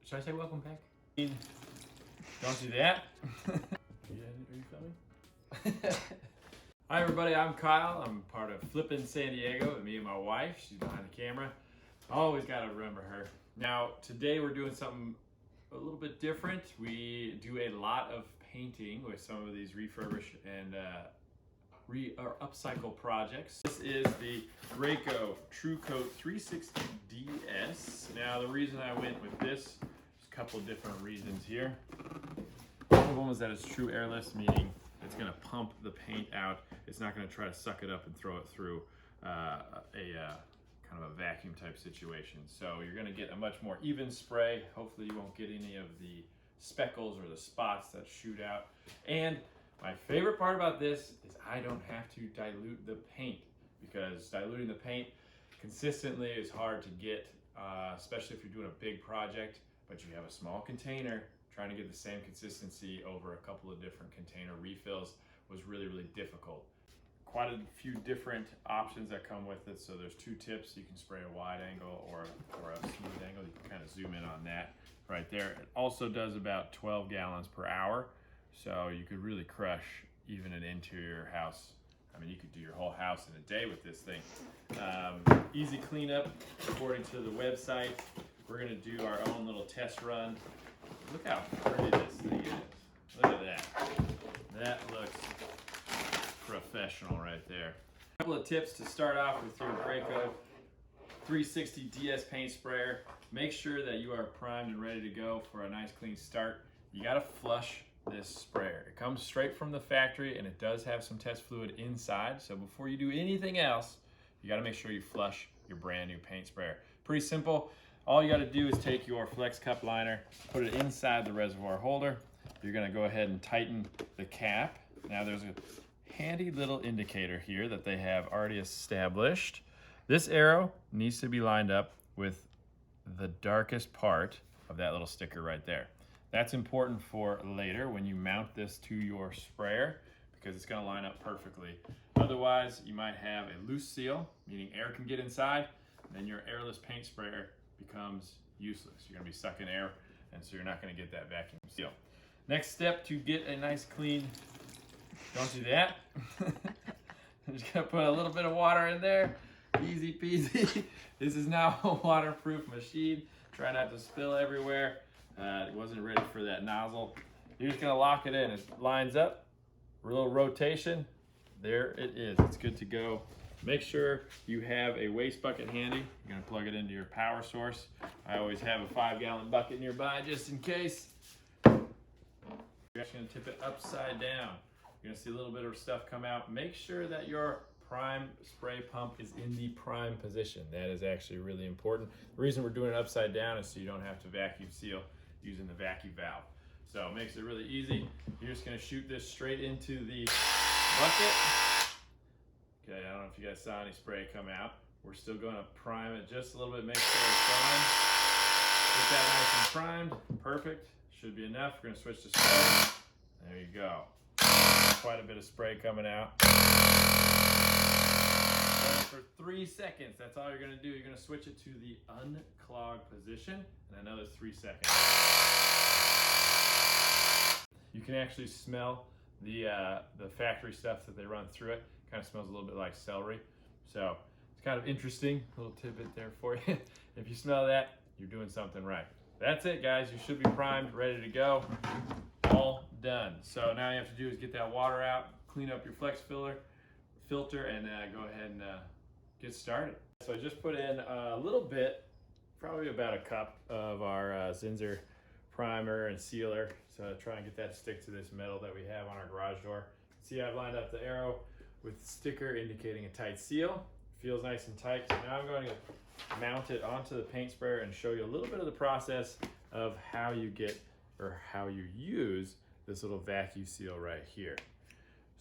Should I say welcome back? Don't do that. Are you filming? Hi everybody, I'm Kyle. I'm part of Flippin' San Diego, and me and my wife, she's behind the camera. Always gotta remember her. Now, today we're doing something a little bit different. We do a lot of painting with some of these refurbish and upcycle projects. This is the Graco Truecoat 360 DS. Now, the reason I went with this, there's a couple of different reasons here. One of them is that it's true airless, meaning it's going to pump the paint out. It's not going to try to suck it up and throw it through kind of a vacuum type situation. So you're going to get a much more even spray. Hopefully you won't get any of the speckles or the spots that shoot out. And my favorite part about this is I don't have to dilute the paint, because diluting the paint consistently is hard to get, especially if you're doing a big project, but you have a small container. Trying to get the same consistency over a couple of different container refills was really, really difficult. Quite a few different options that come with it. So there's two tips. You can spray a wide angle or a smooth angle. You can kind of zoom in on that right there. It also does about 12 gallons per hour. So you could really crush even an interior house. I mean, you could do your whole house in a day with this thing. Easy cleanup, according to the website. We're gonna do our own little test run. Look how pretty this thing is. Look at that. That looks professional right there. A couple of tips to start off with your Graco 360 DS paint sprayer. Make sure that you are primed and ready to go for a nice clean start. You gotta flush this sprayer. It comes straight from the factory and it does have some test fluid inside. So before you do anything else, you gotta make sure you flush your brand new paint sprayer. Pretty simple. All you gotta do is take your flex cup liner, put it inside the reservoir holder. You're gonna go ahead and tighten the cap. Now there's a handy little indicator here that they have already established. This arrow needs to be lined up with the darkest part of that little sticker right there. That's important for later when you mount this to your sprayer, because it's gonna line up perfectly. Otherwise, you might have a loose seal, meaning air can get inside, and then your airless paint sprayer becomes useless. You're gonna be sucking air, and so you're not gonna get that vacuum seal. Next step to get a nice clean, don't do that. I'm just gonna put a little bit of water in there. Easy peasy. This is now a waterproof machine. Try not to spill everywhere. It wasn't ready for that nozzle. You're just gonna lock it in. It lines up, a little rotation. There it is, it's good to go. Make sure you have a waste bucket handy. You're gonna plug it into your power source. I always have a 5-gallon bucket nearby just in case. You're actually gonna tip it upside down. You're gonna see a little bit of stuff come out. Make sure that your prime spray pump is in the prime position. That is actually really important. The reason we're doing it upside down is so you don't have to vacuum seal using the vacuum valve. So it makes it really easy. You're just gonna shoot this straight into the bucket. Okay, I don't know if you guys saw any spray come out. We're still gonna prime it just a little bit, make sure it's primed. Get that nice and primed, perfect. Should be enough. We're gonna switch to spray. There you go. Quite a bit of spray coming out. And for 3 seconds, that's all you're gonna do. You're gonna switch it to the unclogged position, and another 3 seconds. You can actually smell the factory stuff that they run through it. Kind of smells a little bit like celery. So it's kind of interesting, a little tidbit there for you. If you smell that, you're doing something right. That's it, guys. You should be primed, ready to go. All done. So now you have to do is get that water out, clean up your flex filter, and go ahead and get started. So I just put in a little bit, probably about a cup of our Zinsser primer and sealer. So try and get that to stick to this metal that we have on our garage door. See, I've lined up the arrow with the sticker indicating a tight seal. Feels nice and tight. So now I'm going to mount it onto the paint sprayer and show you a little bit of the process of how you get, or how you use, this little vacuum seal right here.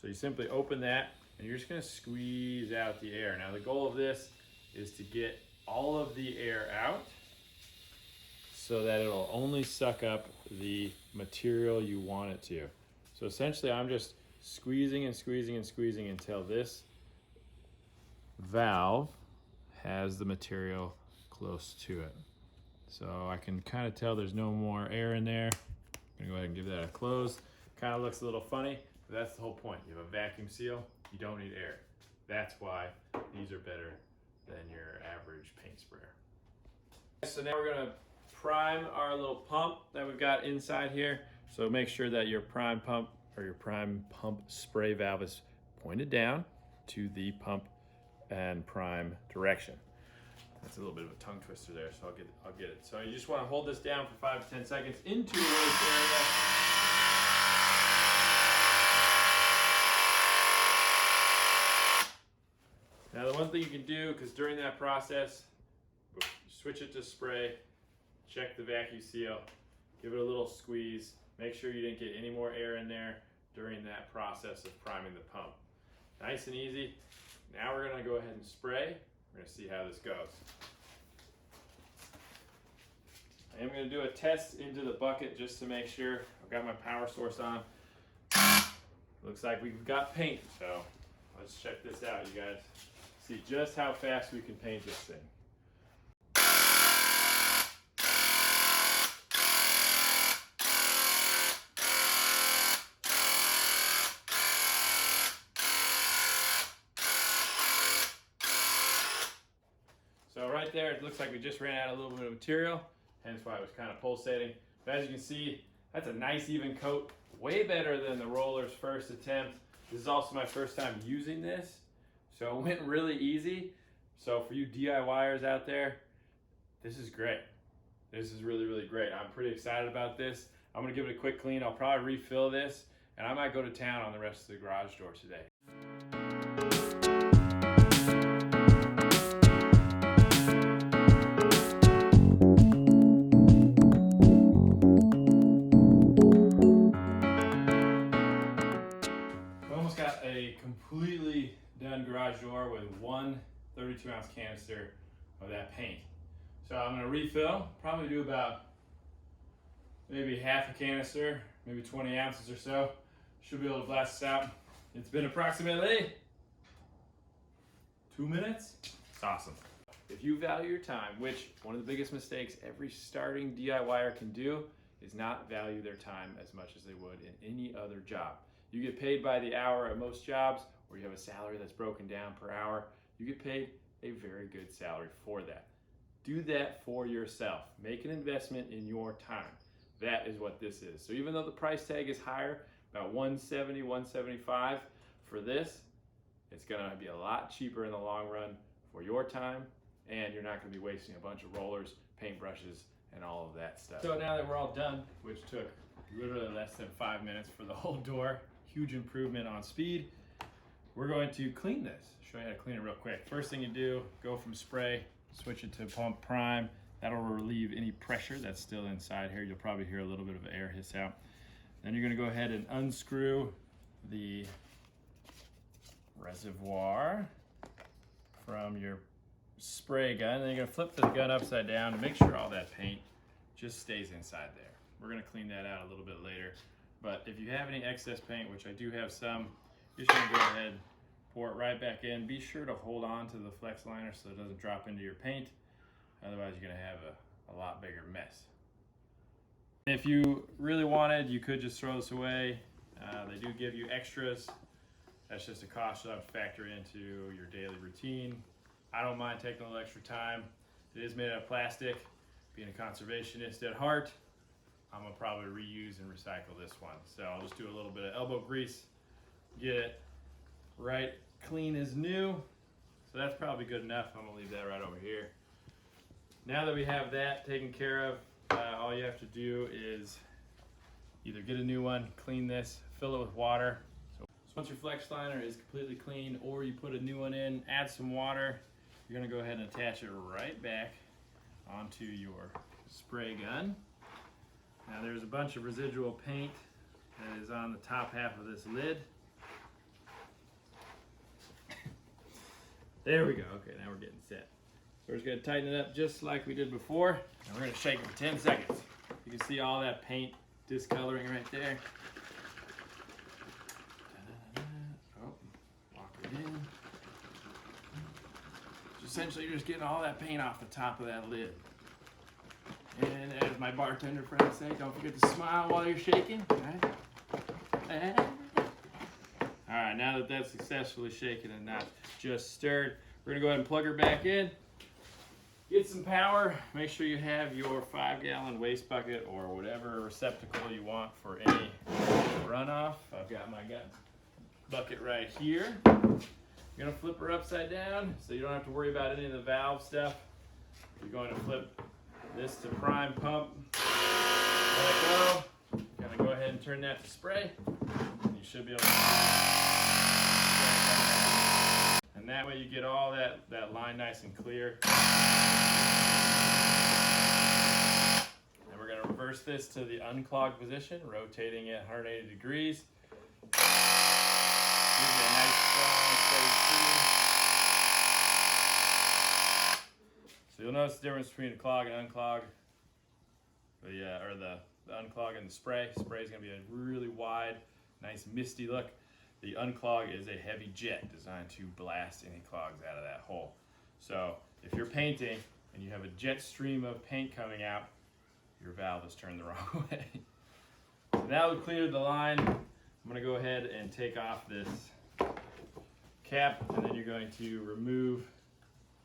So you simply open that and you're just gonna squeeze out the air. Now the goal of this is to get all of the air out so that it'll only suck up the material you want it to. So essentially I'm just squeezing and squeezing and squeezing until this valve has the material close to it. So I can kind of tell there's no more air in there. I'm gonna go ahead and give that a close. Kind of looks a little funny, but that's the whole point. You have a vacuum seal, you don't need air. That's why these are better than your average paint sprayer. So now we're gonna prime our little pump that we've got inside here. So make sure that your prime pump or your prime pump spray valve is pointed down to the pump and prime direction. That's a little bit of a tongue twister there, so I'll get it. So you just want to hold this down for 5 to 10 seconds into the waste area. Now the one thing you can do, because during that process, switch it to spray, check the vacuum seal, give it a little squeeze, make sure you didn't get any more air in there during that process of priming the pump. Nice and easy. Now we're gonna go ahead and spray. We're gonna see how this goes. I am gonna do a test into the bucket just to make sure. I've got my power source on. Looks like we've got paint, so let's check this out, you guys. See just how fast we can paint this thing. So right there, it looks like we just ran out a little bit of material, hence why it was kind of pulsating. But as you can see, that's a nice even coat, way better than the roller's first attempt. This is also my first time using this, so it went really easy. So for you DIYers out there, this is great. This is really, really great. I'm pretty excited about this. I'm gonna give it a quick clean. I'll probably refill this, and I might go to town on the rest of the garage door today. A completely done garage door with one 32-ounce canister of that paint. So I'm gonna refill, probably do about maybe half a canister, maybe 20 ounces or so. Should be able to blast this out. It's been approximately 2 minutes. It's awesome. If you value your time, which one of the biggest mistakes every starting DIYer can do is not value their time as much as they would in any other job. You get paid by the hour at most jobs, or you have a salary that's broken down per hour. You get paid a very good salary for that. Do that for yourself. Make an investment in your time. That is what this is. So even though the price tag is higher, about $170, $175 for this, it's gonna be a lot cheaper in the long run for your time, and you're not gonna be wasting a bunch of rollers, paintbrushes, and all of that stuff. So now that we're all done, which took literally less than 5 minutes for the whole door, huge improvement on speed. We're going to clean this. Show you how to clean it real quick. First thing you do, go from spray, switch it to pump prime. That'll relieve any pressure that's still inside here. You'll probably hear a little bit of air hiss out. Then you're gonna go ahead and unscrew the reservoir from your spray gun. Then you're gonna flip the gun upside down to make sure all that paint just stays inside there. We're gonna clean that out a little bit later. But if you have any excess paint, which I do have some, you're just gonna go ahead, pour it right back in. Be sure to hold on to the flex liner so it doesn't drop into your paint. Otherwise, you're gonna have a lot bigger mess. If you really wanted, you could just throw this away. They do give you extras. That's just a cost you'll have to factor into your daily routine. I don't mind taking a little extra time. It is made out of plastic. Being a conservationist at heart, I'm gonna probably reuse and recycle this one. So I'll just do a little bit of elbow grease, get it right clean as new. So that's probably good enough. I'm gonna leave that right over here. Now that we have that taken care of, all you have to do is either get a new one, clean this, fill it with water. So once your flex liner is completely clean, or you put a new one in, add some water, you're gonna go ahead and attach it right back onto your spray gun. Now there's a bunch of residual paint that is on the top half of this lid. There we go. Okay, now we're getting set. So we're just gonna tighten it up just like we did before, and we're gonna shake it for 10 seconds. You can see all that paint discoloring right there. Oh, lock it in. So essentially, you're just getting all that paint off the top of that lid. And as my bartender friends say, don't forget to smile while you're shaking. All right, now that that's successfully shaken and not just stirred, we're gonna go ahead and plug her back in. Get some power. Make sure you have your 5-gallon waste bucket or whatever receptacle you want for any runoff. I've got my bucket right here. You're gonna flip her upside down so you don't have to worry about any of the valve stuff. You're going to flip this to prime pump. Let it go. You're gonna go ahead and turn that to spray. You should be able to and that way you get all that line nice and clear. And we're gonna reverse this to the unclogged position, rotating it 180 degrees. Gives you a nice strong steady stream. So you'll notice the difference between a clog and unclog. The unclog and the spray. Spray is going to be a really wide, nice misty look. The unclog is a heavy jet designed to blast any clogs out of that hole. So if you're painting and you have a jet stream of paint coming out, your valve is turned the wrong way. So now we've cleared the line. I'm going to go ahead and take off this cap, and then you're going to remove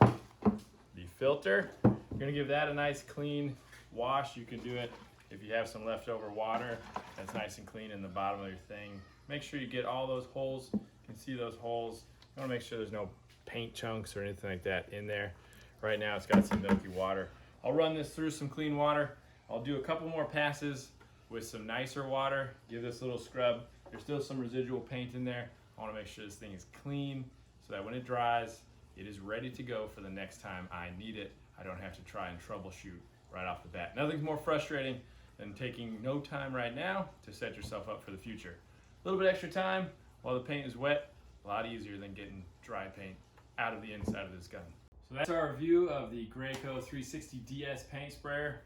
the filter. You're going to give that a nice clean wash. You can do it if you have some leftover water that's nice and clean in the bottom of your thing. Make sure you get all those holes. You can see those holes. You want to make sure there's no paint chunks or anything like that in there. Right now it's got some milky water. I'll run this through some clean water. I'll do a couple more passes with some nicer water. Give this a little scrub. There's still some residual paint in there. I want to make sure this thing is clean so that when it dries, it is ready to go for the next time I need it. I don't have to try and troubleshoot right off the bat. Nothing's more frustrating than taking no time right now to set yourself up for the future. A little bit extra time while the paint is wet, a lot easier than getting dry paint out of the inside of this gun. So that's our review of the Graco 360 DS paint sprayer.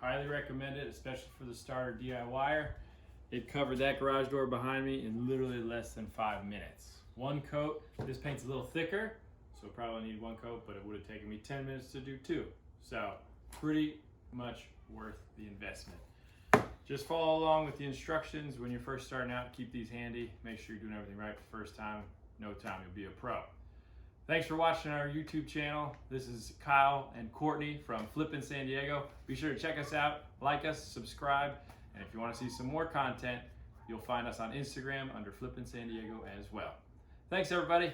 Highly recommend it, especially for the starter DIYer. It covered that garage door behind me in literally less than 5 minutes. One coat. This paint's a little thicker, so probably need one coat, but it would have taken me 10 minutes to do 2. So pretty much worth the investment. Just follow along with the instructions when you're first starting out. Keep these handy. Make sure you're doing everything right the first time. No time, you'll be a pro. Thanks for watching our YouTube channel. This is Kyle and Courtney from Flippin' San Diego. Be sure to check us out, like us, subscribe, and if you want to see some more content, you'll find us on Instagram under Flippin' San Diego as well. Thanks, everybody.